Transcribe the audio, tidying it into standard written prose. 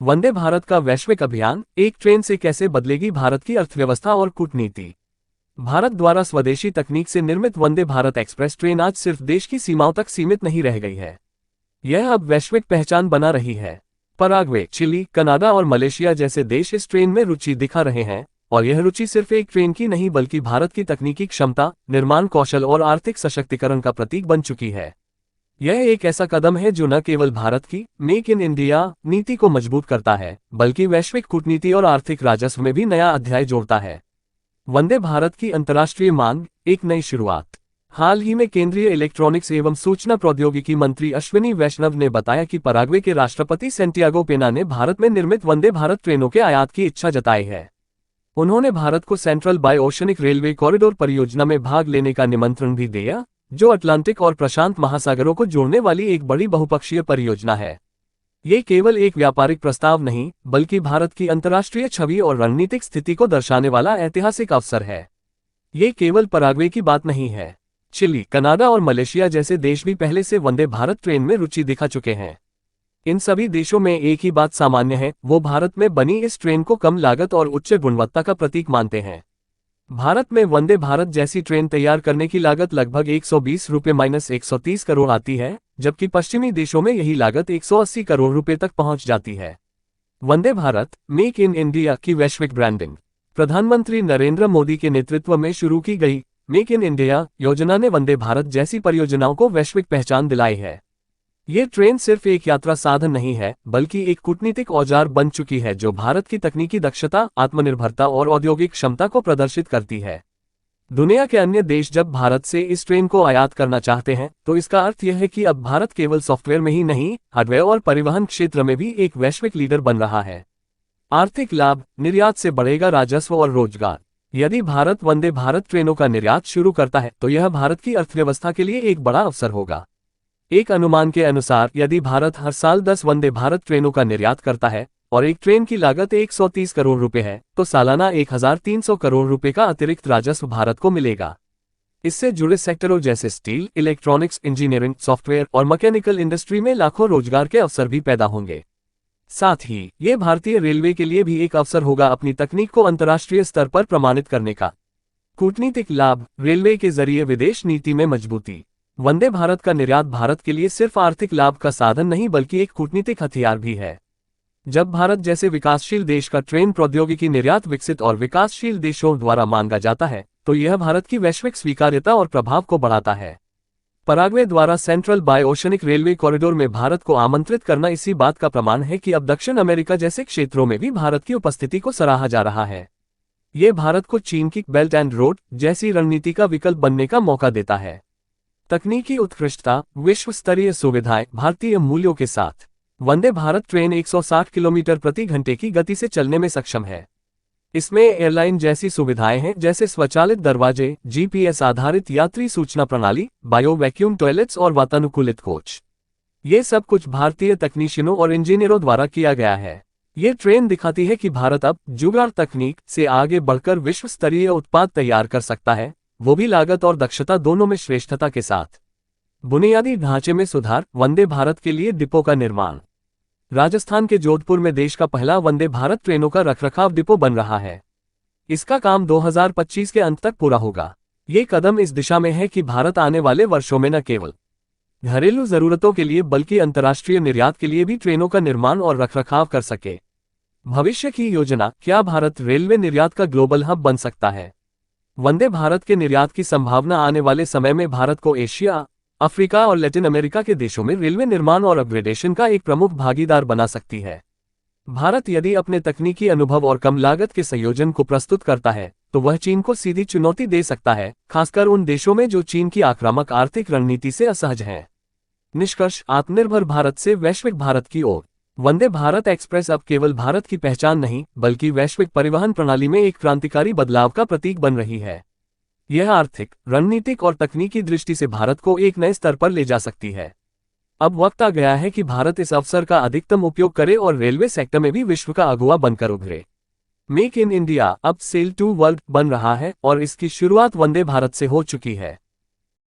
वंदे भारत का वैश्विक अभियान, एक ट्रेन से कैसे बदलेगी भारत की अर्थव्यवस्था और कूटनीति। भारत द्वारा स्वदेशी तकनीक से निर्मित वंदे भारत एक्सप्रेस ट्रेन आज सिर्फ देश की सीमाओं तक सीमित नहीं रह गई है। यह अब वैश्विक पहचान बना रही है। पराग्वे, चिली, कनाडा और मलेशिया जैसे देश इस ट्रेन में रुचि दिखा रहे हैं, और यह रुचि सिर्फ एक ट्रेन की नहीं बल्कि भारत की तकनीकी क्षमता, निर्माण कौशल और आर्थिक सशक्तिकरण का प्रतीक बन चुकी है। यह एक ऐसा कदम है जो न केवल भारत की मेक इन इंडिया नीति को मजबूत करता है, बल्कि वैश्विक कूटनीति और आर्थिक राजस्व में भी नया अध्याय जोड़ता है। वंदे भारत की अंतर्राष्ट्रीय मांग, एक नई शुरुआत। हाल ही में केंद्रीय इलेक्ट्रॉनिक्स एवं सूचना प्रौद्योगिकी मंत्री अश्विनी वैष्णव ने बताया कि पराग्वे के राष्ट्रपति सैंटियागो पेना ने भारत में निर्मित वंदे भारत ट्रेनों के आयात की इच्छा जताई है। उन्होंने भारत को central bioceanic railway corridor परियोजना में भाग लेने का निमंत्रण भी दिया, जो अटलांटिक और प्रशांत महासागरों को जोड़ने वाली एक बड़ी बहुपक्षीय परियोजना है। ये केवल एक व्यापारिक प्रस्ताव नहीं, बल्कि भारत की अंतर्राष्ट्रीय छवि और रणनीतिक स्थिति को दर्शाने वाला ऐतिहासिक अवसर है। ये केवल पराग्वे की बात नहीं है। चिली, कनाडा और मलेशिया जैसे देश भी पहले से वंदे भारत ट्रेन में रुचि दिखा चुके हैं। इन सभी देशों में एक ही बात सामान्य है, वो भारत में बनी इस ट्रेन को कम लागत और उच्च गुणवत्ता का प्रतीक मानते हैं। भारत में वंदे भारत जैसी ट्रेन तैयार करने की लागत लगभग 120 रुपये -130 करोड़ आती है, जबकि पश्चिमी देशों में यही लागत 180 करोड़ रुपये तक पहुंच जाती है। Vande Bharat, make in India की वैश्विक ब्रांडिंग। प्रधानमंत्री नरेंद्र मोदी के नेतृत्व में शुरू की गई मेक इन इंडिया योजना ने वंदे भारत जैसी परियोजनाओं को वैश्विक पहचान दिलाई है। ये ट्रेन सिर्फ एक यात्रा साधन नहीं है, बल्कि एक कूटनीतिक औजार बन चुकी है जो भारत की तकनीकी दक्षता, आत्मनिर्भरता और औद्योगिक क्षमता को प्रदर्शित करती है। दुनिया के अन्य देश जब भारत से इस ट्रेन को आयात करना चाहते हैं, तो इसका अर्थ यह है कि अब भारत केवल सॉफ्टवेयर में ही नहीं, हार्डवेयर और परिवहन क्षेत्र में भी एक वैश्विक लीडर बन रहा है। आर्थिक लाभ, निर्यात से बढ़ेगा राजस्व और रोजगार। यदि भारत वंदे भारत ट्रेनों का निर्यात शुरू करता है, तो यह भारत की अर्थव्यवस्था के लिए एक बड़ा अवसर होगा। एक अनुमान के अनुसार यदि भारत हर साल 10 वंदे भारत ट्रेनों का निर्यात करता है और एक ट्रेन की लागत 130 करोड़ रुपए है, तो सालाना 1300 करोड़ रुपए का अतिरिक्त राजस्व भारत को मिलेगा। इससे जुड़े सेक्टरों जैसे स्टील, इलेक्ट्रॉनिक्स, इंजीनियरिंग, सॉफ्टवेयर और मैकेनिकल इंडस्ट्री में लाखों रोजगार के अवसर भी पैदा होंगे। साथ ही ये भारतीय रेलवे के लिए भी एक अवसर होगा अपनी तकनीक को अंतर्राष्ट्रीय स्तर पर प्रमाणित करने का। कूटनीतिक लाभ, रेलवे के जरिए विदेश नीति में मजबूती। वंदे भारत का निर्यात भारत के लिए सिर्फ आर्थिक लाभ का साधन नहीं बल्कि एक कूटनीतिक हथियार भी है। जब भारत जैसे विकासशील देश का ट्रेन प्रौद्योगिकी निर्यात विकसित और विकासशील देशों द्वारा मांगा जाता है, तो यह भारत की वैश्विक स्वीकार्यता और प्रभाव को बढ़ाता है। पराग्वे द्वारा central bioceanic railway corridor में भारत को आमंत्रित करना इसी बात का प्रमाण है कि अब दक्षिण अमेरिका जैसे क्षेत्रों में भी भारत की उपस्थिति को सराहा जा रहा है। ये भारत को चीन की बेल्ट एंड रोड जैसी रणनीति का विकल्प बनने का मौका देता है। तकनीकी उत्कृष्टता, विश्व स्तरीय सुविधाएं, भारतीय मूल्यों के साथ वंदे भारत ट्रेन 160 किलोमीटर प्रति घंटे की गति से चलने में सक्षम है। इसमें एयरलाइन जैसी सुविधाएं हैं जैसे स्वचालित दरवाजे, जीपीएस आधारित यात्री सूचना प्रणाली, बायो वैक्यूम टॉयलेट्स और वातानुकूलित कोच। ये सब कुछ भारतीय तकनीशियनों और इंजीनियरों द्वारा किया गया है। ये ट्रेन दिखाती है कि भारत अब जुगाड़ तकनीक से आगे बढ़कर विश्व स्तरीय उत्पाद तैयार कर सकता है, वो भी लागत और दक्षता दोनों में श्रेष्ठता के साथ। बुनियादी ढांचे में सुधार, वंदे भारत के लिए डिपो का निर्माण। राजस्थान के जोधपुर में देश का पहला वंदे भारत ट्रेनों का रखरखाव डिपो बन रहा है। इसका काम 2025 के अंत तक पूरा होगा। ये कदम इस दिशा में है कि भारत आने वाले वर्षों में न केवल घरेलू जरूरतों के लिए बल्कि अंतर्राष्ट्रीय निर्यात के लिए भी ट्रेनों का निर्माण और रखरखाव कर सके। भविष्य की योजना, क्या भारत रेलवे निर्यात का ग्लोबल हब बन सकता है? वंदे भारत के निर्यात की संभावना आने वाले समय में भारत को एशिया, अफ्रीका और लैटिन अमेरिका के देशों में रेलवे निर्माण और अपग्रेडेशन का एक प्रमुख भागीदार बना सकती है। भारत यदि अपने तकनीकी अनुभव और कम लागत के संयोजन को प्रस्तुत करता है, तो वह चीन को सीधी चुनौती दे सकता है, खासकर उन देशों में जो चीन की आक्रामक आर्थिक रणनीति से असहज हैं। निष्कर्ष, आत्मनिर्भर भारत से वैश्विक भारत की ओर। वंदे भारत एक्सप्रेस अब केवल भारत की पहचान नहीं, बल्कि वैश्विक परिवहन प्रणाली में एक क्रांतिकारी बदलाव का प्रतीक बन रही है। यह आर्थिक, रणनीतिक और तकनीकी दृष्टि से भारत को एक नए स्तर पर ले जा सकती है। अब वक्त आ गया है कि भारत इस अवसर का अधिकतम उपयोग करे और रेलवे सेक्टर में भी विश्व का अगुवा बनकर उभरे। मेक इन इंडिया अब सेल टू वर्ल्ड बन रहा है और इसकी शुरुआत वंदे भारत से हो चुकी है।